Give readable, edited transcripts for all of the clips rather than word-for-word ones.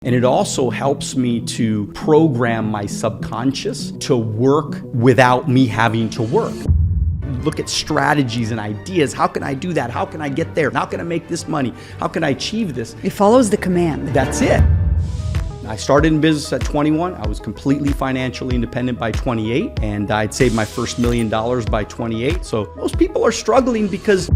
And it also helps me to program my subconscious to work without me having to work. Look at strategies and ideas. How can I do that? How can I get there? How can I make this money? How can I achieve this? It follows the command. That's it. I started in business at 21. I was completely financially independent by 28, and I'd saved my first $1 million by 28. So most people are struggling because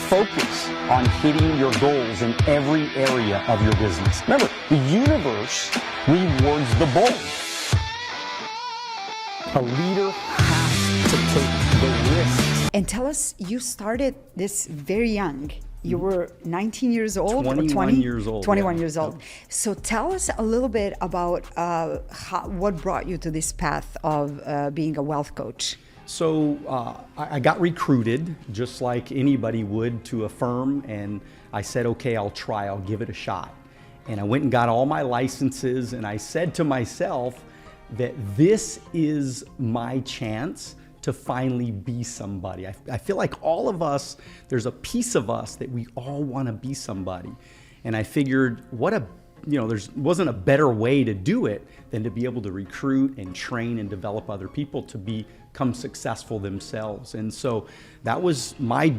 focus on hitting your goals in every area of your business. Remember, the universe rewards the bold. A leader has to take the risks. And tell us, you started this very young. You were 19 years old? 21 years old. 21 yeah. years old. So tell us a little bit about what brought you to this path of being a wealth coach. So I got recruited just like anybody would to a firm, and I said, okay, I'll try, I'll give it a shot. And I went and got all my licenses, and I said to myself that this is my chance to finally be somebody. I feel like all of us, there's a piece of us that we all want to be somebody. And I figured, there wasn't a better way to do it than to be able to recruit and train and develop other people to become successful themselves. And so that was my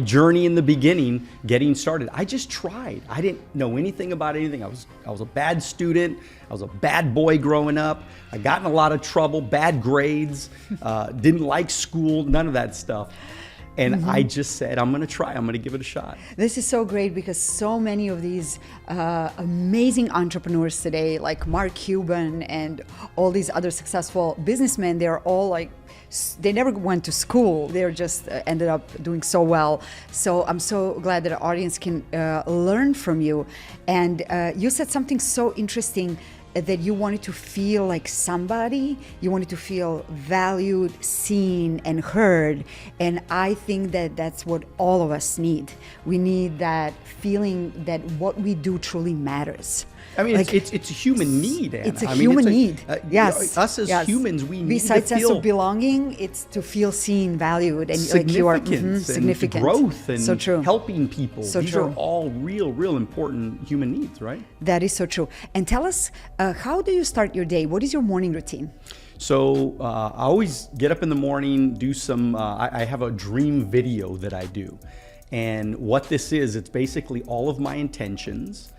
journey in the beginning, getting started. I just tried. I didn't know anything about anything. I was a bad student. I was a bad boy growing up. I got in a lot of trouble, bad grades, didn't like school, none of that stuff. And I just said, I'm gonna try, I'm gonna give it a shot. This is so great because so many of these amazing entrepreneurs today, like Mark Cuban and all these other successful businessmen, they're all like, they never went to school. They're just ended up doing so well. So I'm so glad that the audience can learn from you. And you said something so interesting, that you wanted to feel like somebody, you wanted to feel valued, seen, and heard. And I think that that's what all of us need. We need that feeling that what we do truly matters. I mean, like, it's a human need, Anna. It's a human need. Yes. Us as humans, we need Besides to feel sense of belonging, it's to feel seen, valued, and significance, significant. And growth, and so true. Helping people. So These true. are all real important human needs, right? That is so true. And tell us, how do you start your day? What is your morning routine? So I always get up in the morning, do some, I have a dream video that I do. And what this is, it's basically all of my intentions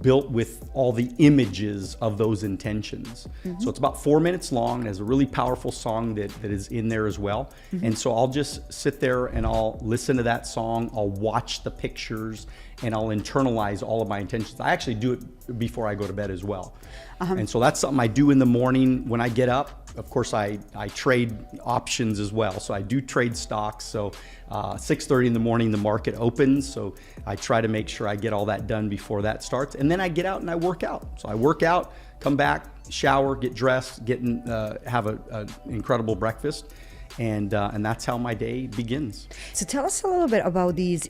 built with all the images of those intentions. So it's about 4 minutes long. It has a really powerful song that is in there as well. And so I'll just sit there and I'll listen to that song, I'll watch the pictures, and I'll internalize all of my intentions. I actually do it before I go to bed as well. And so that's something I do in the morning when I get up. Of course, I trade options as well. So I do trade stocks. So 6:30 in the morning, the market opens. So I try to make sure I get all that done before that starts. And then I get out and I work out. So I work out, come back, shower, get dressed, have an incredible breakfast. And that's how my day begins. So tell us a little bit about these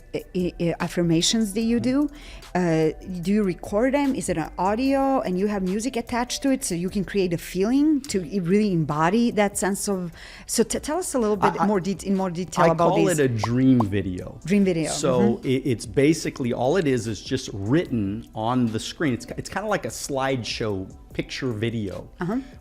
affirmations that you do. Do you record them? Is it an audio and you have music attached to it so you can create a feeling to really embody that sense of... So tell us a little bit more in more detail about these. I call it a dream video. Dream video. So it's basically, all it is just written on the screen. It's kind of like a slideshow picture video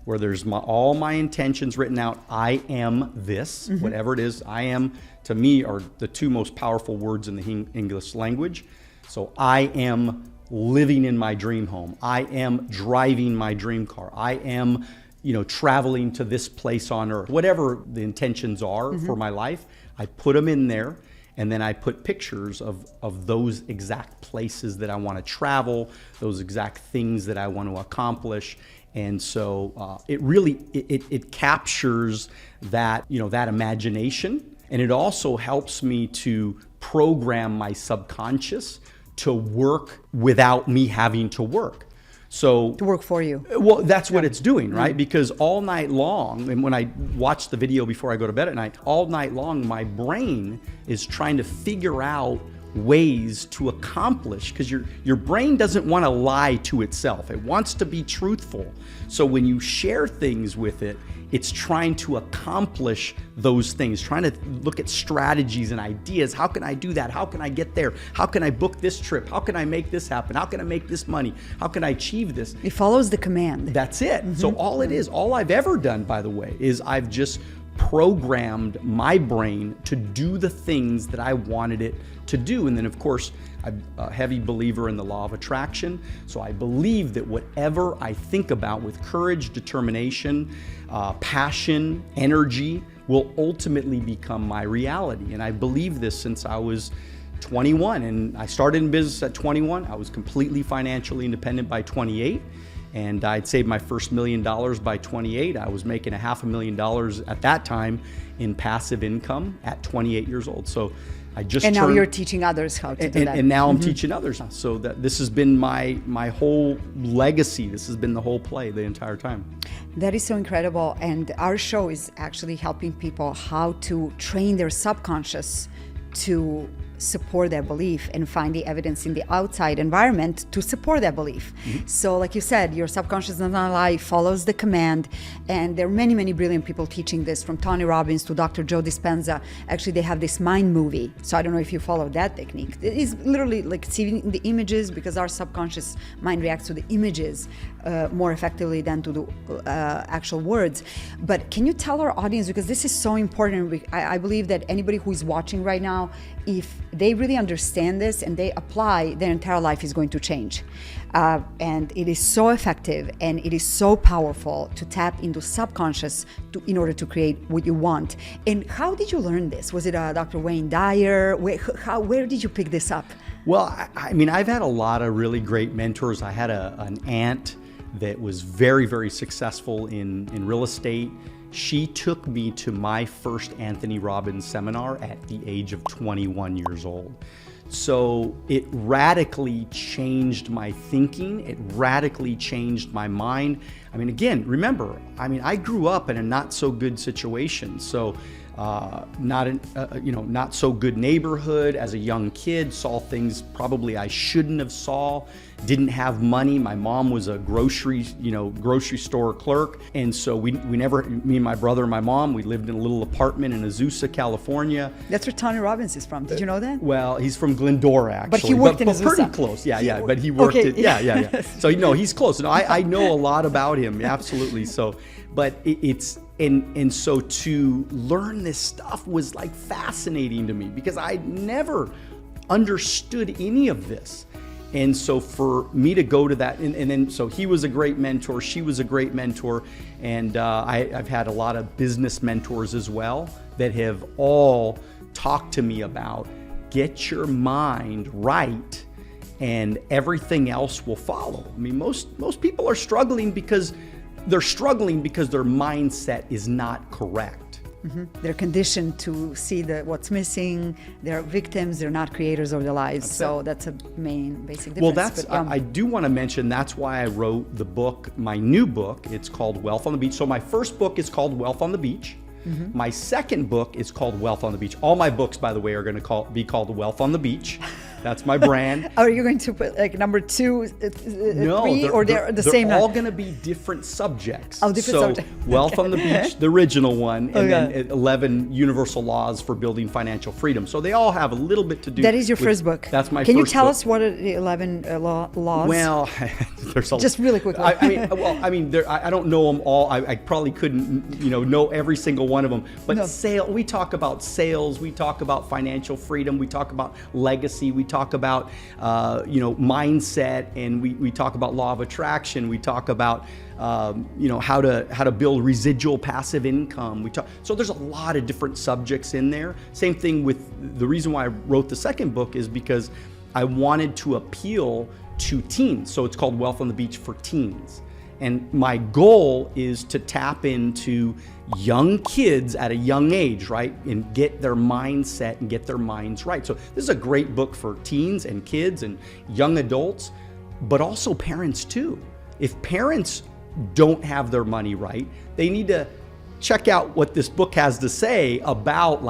where there's all my intentions written out. I am this, whatever it is. I am, to me, are the two most powerful words in the English language. So I am living in my dream home. I am driving my dream car. I am, traveling to this place on earth. Whatever the intentions are for my life, I put them in there. And then I put pictures of those exact places that I want to travel, those exact things that I want to accomplish. And so it really, it captures that, that imagination. And it also helps me to program my subconscious to work without me having to work. So to work for you. Well, that's what it's doing, right? Because all night long, and when I watch the video before I go to bed at night, all night long, my brain is trying to figure out ways to accomplish, because your brain doesn't want to lie to itself. It wants to be truthful. So when you share things with it, it's trying to accomplish those things, trying to look at strategies and ideas. How can I do that? How can I get there? How can I book this trip? How can I make this happen? How can I make this money? How can I achieve this? It follows the command. That's it. So all it is, all I've ever done, by the way, is I've just programmed my brain to do the things that I wanted it to do. And then, of course, I'm a heavy believer in the law of attraction. So I believe that whatever I think about with courage, determination, passion, energy will ultimately become my reality. And I believe this since I was 21. And I started in business at 21. I was completely financially independent by 28. And I'd saved my first $1 million by 28. I was making $500,000 at that time in passive income at 28 years old. So I just now you're teaching others how to do that. And now I'm teaching others. So that this has been my whole legacy. This has been the whole play the entire time. That is so incredible. And our show is actually helping people how to train their subconscious to support their belief and find the evidence in the outside environment to support that belief. So like you said, your subconscious does not lie, follows the command. And there are many, many brilliant people teaching this, from Tony Robbins to Dr. Joe Dispenza. Actually, they have this mind movie. So I don't know if you follow that technique. It is literally like seeing the images, because our subconscious mind reacts to the images more effectively than to the actual words. But can you tell our audience, because this is so important, I believe that anybody who is watching right now, if they really understand this and they apply, their entire life is going to change. And it is so effective and it is so powerful to tap into subconscious in order to create what you want. And how did you learn this? Was it Dr. Wayne Dyer? Where did you pick this up? Well, I mean, I've had a lot of really great mentors. I had an aunt that was very, very successful in real estate. She took me to my first Anthony Robbins seminar at the age of 21 years old. So it radically changed my thinking. It radically changed my mind. I mean, again, remember, I grew up in a not so good situation. So not so good neighborhood as a young kid, saw things probably I shouldn't have saw, didn't have money. My mom was a grocery store clerk. And so we never, me and my brother and my mom, we lived in a little apartment in Azusa, California. That's where Tony Robbins is from. Did you know that? Well, he's from Glendora, actually. But he worked in Azusa. Pretty close. Yeah. But he worked yeah. So, he's close. No, I know a lot about him. Absolutely. So, but it's, and so to learn this stuff was like fascinating to me, because I never understood any of this. And so for me to go to that, and then so he was a great mentor, she was a great mentor, and I've had a lot of business mentors as well that have all talked to me about get your mind right and everything else will follow. I mean, most people are struggling because their mindset is not correct. They're conditioned to see what's missing. They're victims. They're not creators of their lives. That's a main basic difference. Well, I do want to mention that's why I wrote the book, my new book. It's called Wealth on the Beach. So my first book is called Wealth on the Beach. My second book is called Wealth on the Beach. All my books, by the way, are going to be called Wealth on the Beach. That's my brand. Are you going to put like number 2, 3, no, or they're the same? They're all going to be different subjects. Oh, different subjects. Wealth on the Beach, the original one, and then 11 Universal Laws for Building Financial Freedom. So they all have a little bit to do. That is your first book. That's my first book. Can you tell us what are the 11 laws? Well, there's a just really quickly. I don't know them all. I probably couldn't, know every single one of them. But we talk about sales. We talk about financial freedom. We talk about legacy. We talk about mindset, and we talk about law of attraction. We talk about how to build residual passive income. So there's a lot of different subjects in there. Same thing with the reason why I wrote the second book is because I wanted to appeal to teens. So it's called Wealth on the Beach for Teens. And my goal is to tap into young kids at a young age, right? And get their mindset and get their minds right. So this is a great book for teens and kids and young adults, but also parents too. If parents don't have their money right, they need to check out what this book has to say about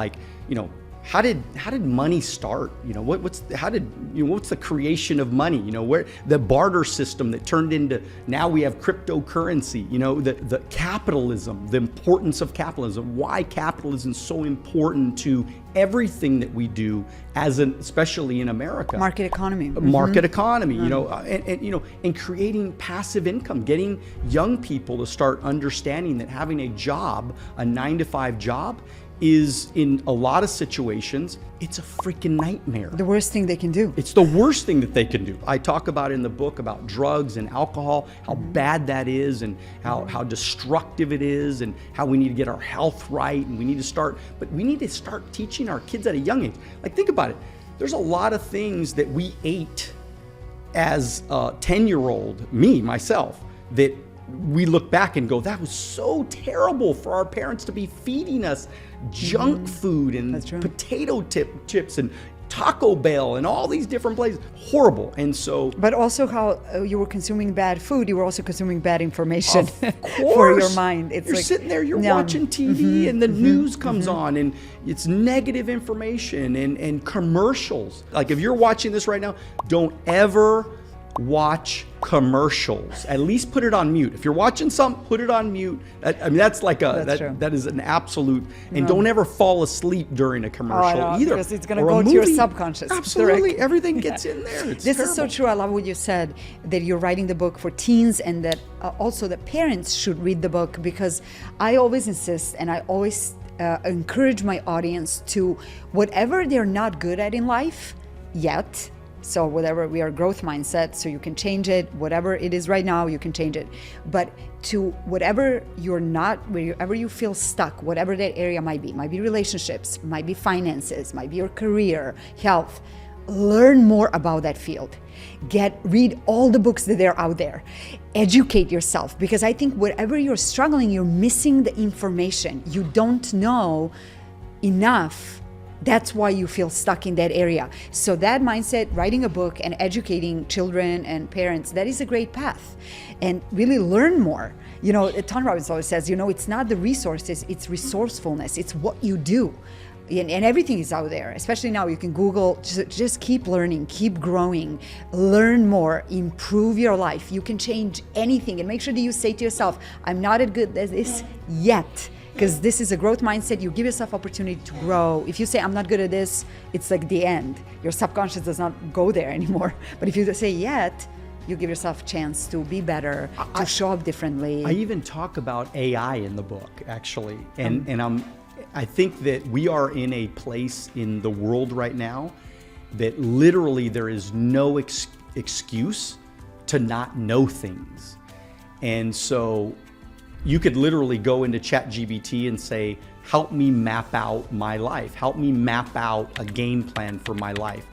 how did money start? What's the creation of money? Where the barter system that turned into, now we have cryptocurrency. The capitalism, the importance of capitalism. Why capitalism is so important to everything that we do, especially in America. Market economy. Market economy. And creating passive income, getting young people to start understanding that having a job, a 9-to-5 job, is, in a lot of situations, it's a freaking nightmare. The worst thing they can do. It's the worst thing that they can do. I talk about in the book about drugs and alcohol, how bad that is, and how destructive it is, and how we need to get our health right, and we need to start teaching our kids at a young age. Like, think about it. There's a lot of things that we ate as a 10-year-old, myself, that we look back and go, that was so terrible for our parents to be feeding us junk food and potato chips and Taco Bell and all these different places. Horrible. And so, but also how you were consuming bad food, you were also consuming bad information of course, for your mind. You're like, sitting there, you're watching TV and the news comes on and it's negative information and commercials. Like, if you're watching this right now, don't ever watch commercials. At least put it on mute. If you're watching something, put it on mute. That's like that is an absolute. And don't ever fall asleep during a commercial either. Because it's going to go to your subconscious. Absolutely, everything gets in there. It's this terrible. is so true. I love what you said, that you're writing the book for teens, and that also the parents should read the book, because I always insist and I always encourage my audience to, whatever they're not good at in life yet. So whatever, we are growth mindset, so you can change it. Whatever it is right now, you can change it. But to whatever you're not, wherever you feel stuck, whatever that area might be relationships, might be finances, might be your career, health, learn more about that field. Read all the books that are out there. Educate yourself, because I think wherever you're struggling, you're missing the information. You don't know enough. That's why you feel stuck in that area. So that mindset, writing a book and educating children and parents, that is a great path. And really learn more. Tony Robbins always says, it's not the resources, it's resourcefulness. It's what you do. And everything is out there, especially now. You can Google, just keep learning, keep growing, learn more, improve your life. You can change anything, and make sure that you say to yourself, I'm not as good as this yet. Because this is a growth mindset. You give yourself opportunity to grow. If you say, I'm not good at this, it's like the end. Your subconscious does not go there anymore. But if you say yet, you give yourself a chance to be better, to show up differently. I even talk about AI in the book, actually. And I think that we are in a place in the world right now that literally there is no excuse to not know things. And so you could literally go into ChatGPT and say, help me map out my life. Help me map out a game plan for my life.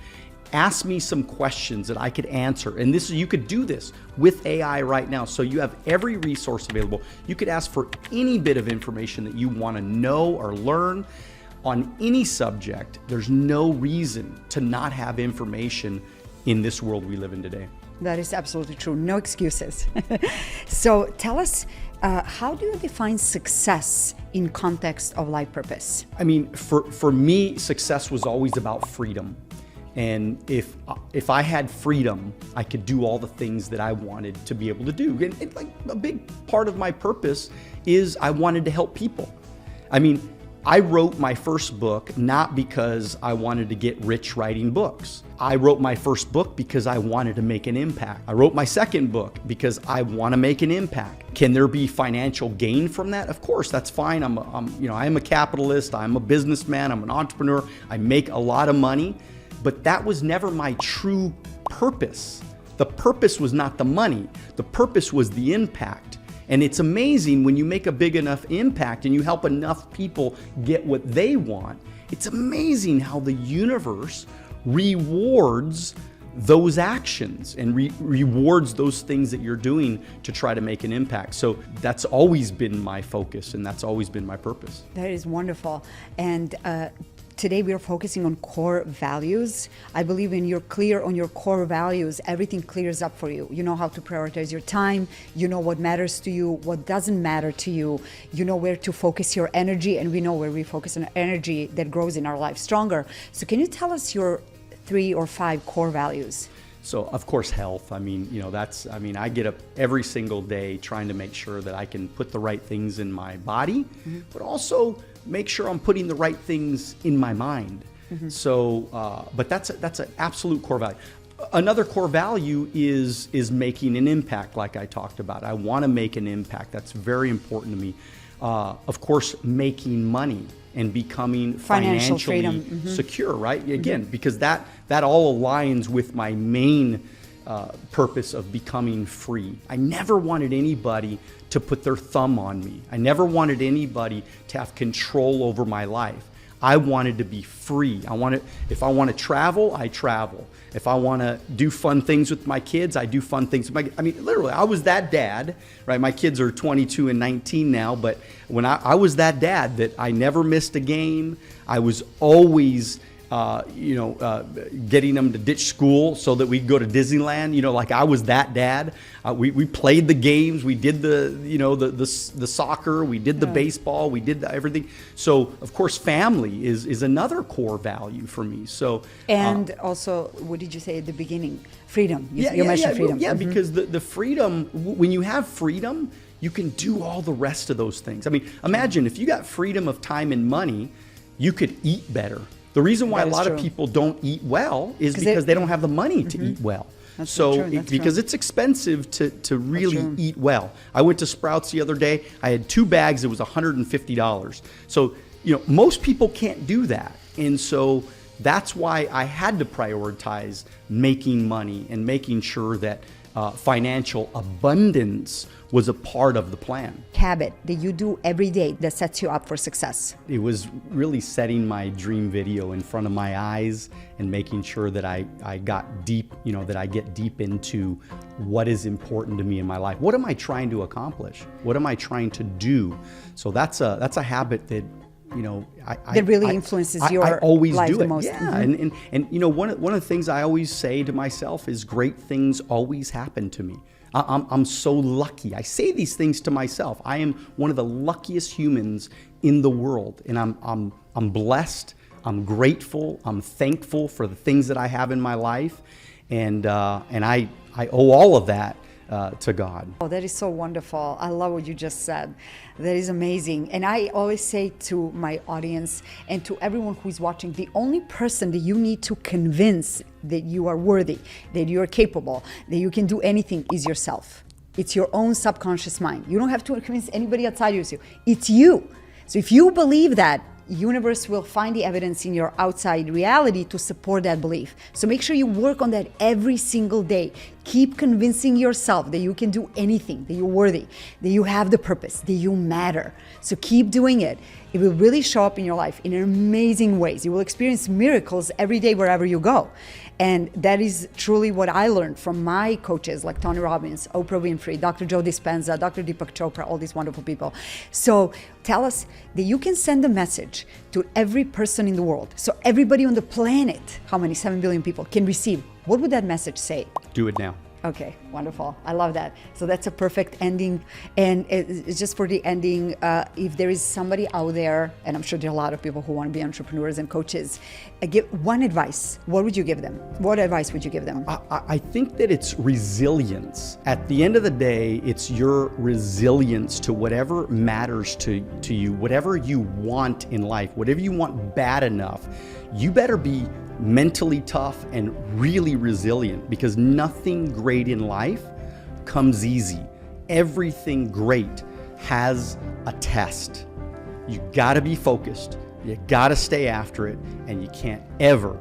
Ask me some questions that I could answer. And you could do this with AI right now. So you have every resource available. You could ask for any bit of information that you want to know or learn on any subject. There's no reason to not have information in this world we live in today. That is absolutely true. No excuses. So tell us, how do you define success in context of life purpose? I mean, for me, success was always about freedom. And if I had freedom, I could do all the things that I wanted to be able to do. And like a big part of my purpose is I wanted to help people. I mean, I wrote my first book not because I wanted to get rich writing books. I wrote my first book because I wanted to make an impact. I wrote my second book because I want to make an impact. Can there be financial gain from that? Of course, that's fine. I'm a capitalist. I'm a businessman. I'm an entrepreneur. I make a lot of money, but that was never my true purpose. The purpose was not the money. The purpose was the impact. And it's amazing when you make a big enough impact and you help enough people get what they want. It's amazing how the universe rewards those actions and rewards those things that you're doing to try to make an impact. So that's always been my focus, and that's always been my purpose. That is wonderful. And today we are focusing on core values. I believe when you're clear on your core values, everything clears up for you. You know how to prioritize your time. You know what matters to you, what doesn't matter to you. You know where to focus your energy, and we know where we focus on energy that grows in our life stronger. So can you tell us your 3 or 5 core values? So of course, health. I mean, I get up every single day trying to make sure that I can put the right things in my body, but also make sure I'm putting the right things in my mind. So, but that's an absolute core value. Another core value is making an impact, like I talked about. I want to make an impact. That's very important to me. Of course, making money and becoming financially secure, right? Again, because that all aligns with my main purpose of becoming free. I never wanted anybody to put their thumb on me. I never wanted anybody to have control over my life. I wanted to be free. If I want to travel, I travel. If I want to do fun things with my kids, I do fun things with my kids. I mean, literally, I was that dad, right? My kids are 22 and 19 now, but when I was that dad that I never missed a game. I was always getting them to ditch school so that we'd go to Disneyland. Like I was that dad. We played the games. We did the soccer. We did the baseball. We did everything. So of course, family is another core value for me. So also, what did you say at the beginning? Freedom. You mentioned freedom. Yeah, because the freedom. When you have freedom, you can do all the rest of those things. I mean, imagine if you got freedom of time and money, you could eat better. The reason why a lot of people don't eat well is because they don't have the money to eat well. Because it's expensive to really eat well. I went to Sprouts the other day. I had 2 bags. It was $150. So, most people can't do that. And so that's why I had to prioritize making money and making sure that financial abundance was a part of the plan. Habit that you do every day that sets you up for success. It was really setting my dream video in front of my eyes and making sure that I got deep, that I get deep into what is important to me in my life. What am I trying to accomplish? What am I trying to do? So that's a habit that that really influences your I always life do the it. most. Yeah, and one of the things I always say to myself is great things always happen to me. I'm so lucky. I say these things to myself. I am one of the luckiest humans in the world, and I'm blessed. I'm grateful. I'm thankful for the things that I have in my life, and I owe all of that to God. Oh, that is so wonderful. I love what you just said. That is amazing. And I always say to my audience and to everyone who is watching, the only person that you need to convince that you are worthy, that you are capable, that you can do anything is yourself. It's your own subconscious mind. You don't have to convince anybody outside of you. It's you. So if you believe that, universe will find the evidence in your outside reality to support that belief. So make sure you work on that every single day. Keep convincing yourself that you can do anything, that you're worthy, that you have the purpose, that you matter. So keep doing it. It will really show up in your life in amazing ways. You will experience miracles every day wherever you go. And that is truly what I learned from my coaches like Tony Robbins, Oprah Winfrey, Dr. Joe Dispenza, Dr. Deepak Chopra, all these wonderful people. So tell us that you can send a message to every person in the world. So everybody on the planet, how many, 7 billion people, can receive. What would that message say? Do it now. Okay, wonderful. I love that. So that's a perfect ending. And it's just for the ending, if there is somebody out there, and I'm sure there are a lot of people who want to be entrepreneurs and coaches, give one advice. What would you give them? What advice would you give them? I think that it's resilience. At the end of the day, it's your resilience to whatever matters to you, whatever you want in life, whatever you want bad enough. You better be mentally tough and really resilient, because nothing great in life comes easy. Everything great has a test. You gotta be focused, you gotta stay after it, and you can't ever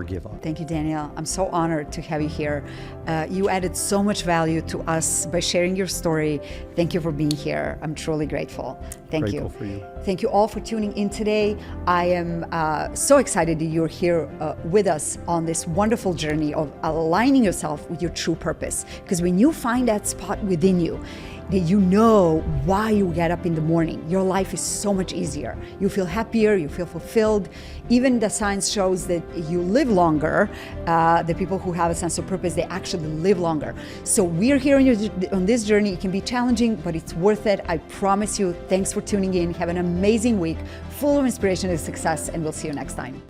give up. Thank you, Daniel. I'm so honored to have you here. You added so much value to us by sharing your story. Thank you for being here. I'm truly grateful. Thank you. Grateful for you. Thank you all for tuning in today. I am so excited that you're here with us on this wonderful journey of aligning yourself with your true purpose. Because when you find that spot within you, that you know why you get up in the morning, your life is so much easier. You feel happier, you feel fulfilled. Even the science shows that you live longer. The people who have a sense of purpose, they actually live longer. So we're here on this journey. It can be challenging, but it's worth it. I promise you. Thanks for tuning in. Have an amazing week, full of inspiration and success, and we'll see you next time.